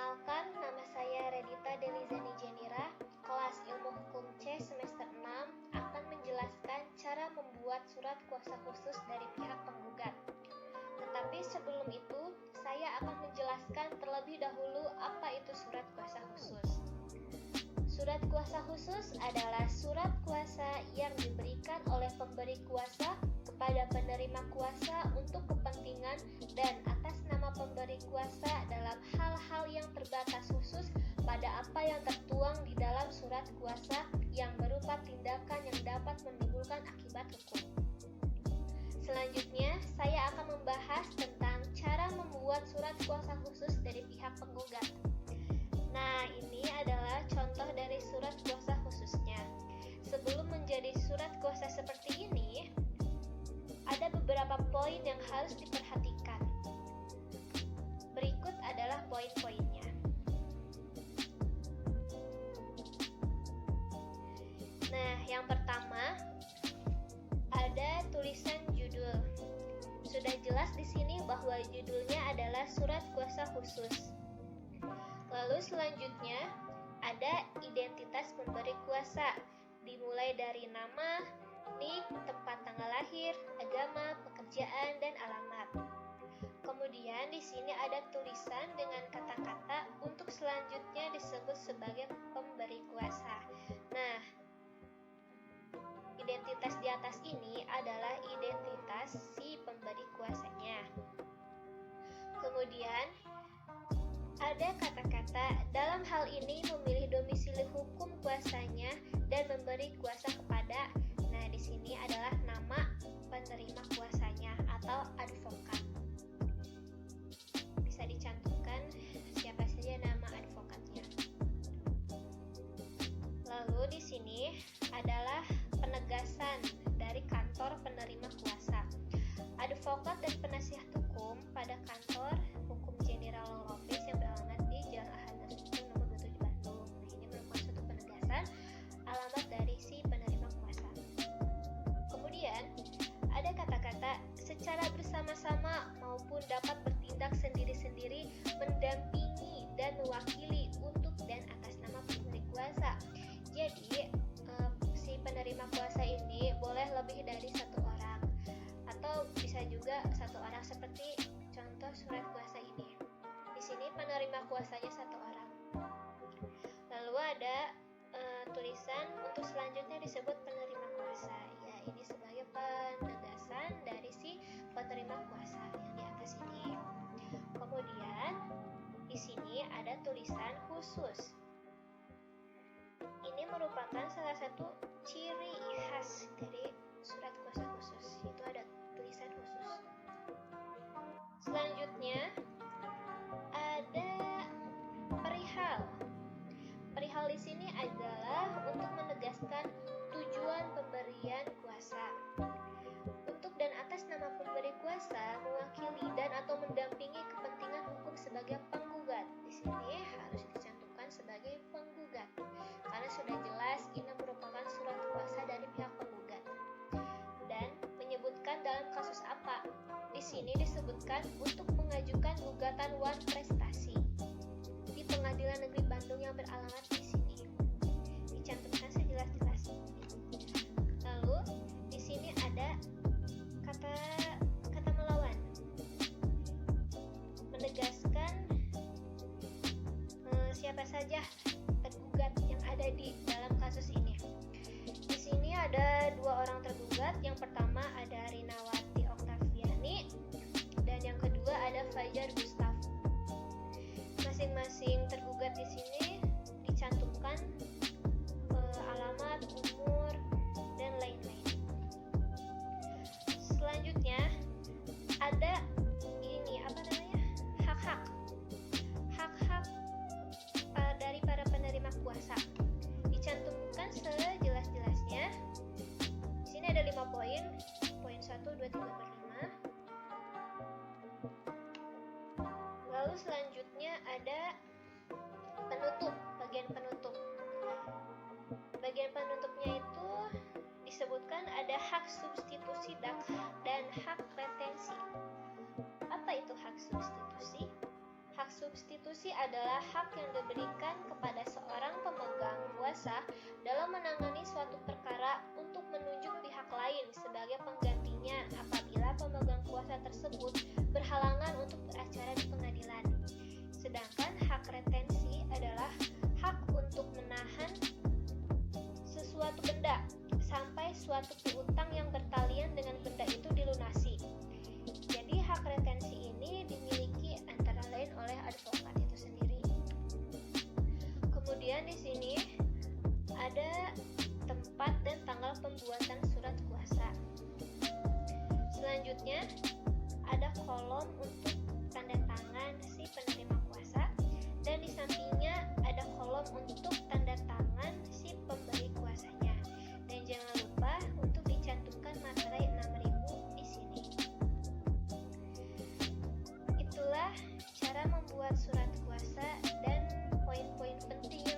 Perkenalkan, nama saya Redita Delizani Jenira, kelas Ilmu Hukum C semester 6 akan menjelaskan cara membuat surat kuasa khusus dari pihak penggugat. Tetapi sebelum itu, saya akan menjelaskan terlebih dahulu apa itu surat kuasa khusus. Surat kuasa khusus adalah surat kuasa yang diberikan oleh pemberi kuasa kepada penerima kuasa untuk kepentingan dan atas nama pemberi kuasa dalam hal-hal yang terbatas khusus pada apa yang tertuang di dalam surat kuasa yang berupa tindakan yang dapat menimbulkan akibat hukum. Selanjutnya, saya akan membahas tentang cara membuat surat kuasa khusus dari pihak penggugat. Nah, ini adalah contoh dari surat kuasa khususnya. Sebelum menjadi surat kuasa seperti ini, ada beberapa poin yang harus diperhatikan. Berikut adalah poin-poinnya. Nah, yang pertama ada tulisan judul. Sudah jelas di sini bahwa judulnya adalah surat kuasa khusus. Lalu selanjutnya ada identitas pemberi kuasa, dimulai dari nama, nik, tempat tanggal lahir, agama, pekerjaan, dan alamat. Kemudian di sini ada tulisan dengan kata-kata untuk selanjutnya disebut sebagai pemberi kuasa. Nah, identitas di atas ini adalah identitas si pemberi kuasanya. Kemudian ada kata-kata dalam hal ini memilih domisili hukum kuasanya dan memberi kuasa kepada. Nah, di sini adalah nama penerima kuasanya atau advokat. Bisa dicantumkan siapa saja nama advokatnya. Lalu di sini adalah penegasan dari kantor penerima kuasa. Advokat dan penasihat hukum pada kantor hukum General Law Office yang beralamat di Jalan Ahmad Yani nomor 27 Bandung. Nah, ini merupakan suatu penegasan alamat dari si penerima kuasa. Kemudian ada kata-kata secara bersama-sama maupun dapat bertindak sendiri-sendiri mendampingi dan mewakili untuk dan atas nama pemberi kuasa. Jadi si penerima kuasa ini boleh lebih dari satu orang atau bisa juga satu orang seperti contoh surat kuasa ini. Di sini penerima kuasanya satu orang. Lalu ada tulisan untuk selanjutnya disebut penerima kuasa. Ya, ini sebagai penegasan dari si penerima kuasa yang di atas ini. Kemudian di sini ada tulisan khusus. Ini merupakan salah satu ciri khas dari surat kuasa khusus, yaitu ada tulisan khusus. Selanjutnya ada perihal. Perihal di sini adalah untuk menegaskan tujuan pemberian kuasa. Untuk dan atas nama pemberi kuasa mewakili dan atau mendampingi kepentingan hukum sebagai penggugat. Di sini harus dicantumkan sebagai penggugat karena sudah jelas ini merupakan surat kuasa dari pihak penggugat. Dan menyebutkan dalam kasus apa? Di sini disebutkan untuk mengajukan gugatan wan prestasi di Pengadilan Negeri Bandung yang beralamat di sini. Dicantumkan sejelas-jelasnya. Lalu di sini ada kata melawan. Menegaskan siapa saja tergugat yang ada di dalam kasus ini. Di sini ada dua orang tergugat. Yang pertama ada Rinawati Oktaviani dan yang kedua ada Fajar Gustaf. Masing-masing tergugat di sini dicantumkan alamat, umur, dan lain-lain. Selanjutnya ada hak-hak dari para penerima kuasa. Dicantumkan sejelas-jelasnya. Di sini ada 5 poin. Poin 1, 2, 3, 4, 5. Lalu selanjutnya ada penutup, bagian penutup. Bagian penutupnya itu disebutkan ada hak substitusi dan hak retensi. Apa itu hak substitusi? Hak substitusi Eksekusi adalah hak yang diberikan kepada seorang pemegang kuasa dalam menangani suatu perkara untuk menunjuk pihak lain sebagai penggantinya apabila pemegang kuasa tersebut berhalangan untuk beracara di pengadilan. Sedangkan hak retensi adalah hak untuk menahan sesuatu benda sampai suatu piutang yang bertalian dengan benda itu dilunasi. Jadi hak retensi ini dimiliki antara lain oleh advokat itu sendiri. Kemudian di sini ada tempat dan tanggal pembuatan surat kuasa. Selanjutnya ada kolom untuk tanda tangan si penerima kuasa dan di sampingnya ada kolom untuk tanda tangan si pemberi kuasanya. Dan jangan lupa untuk dicantumkan materai 6.000 di sini. Itulah cara membuat surat kuasa dan poin-poin penting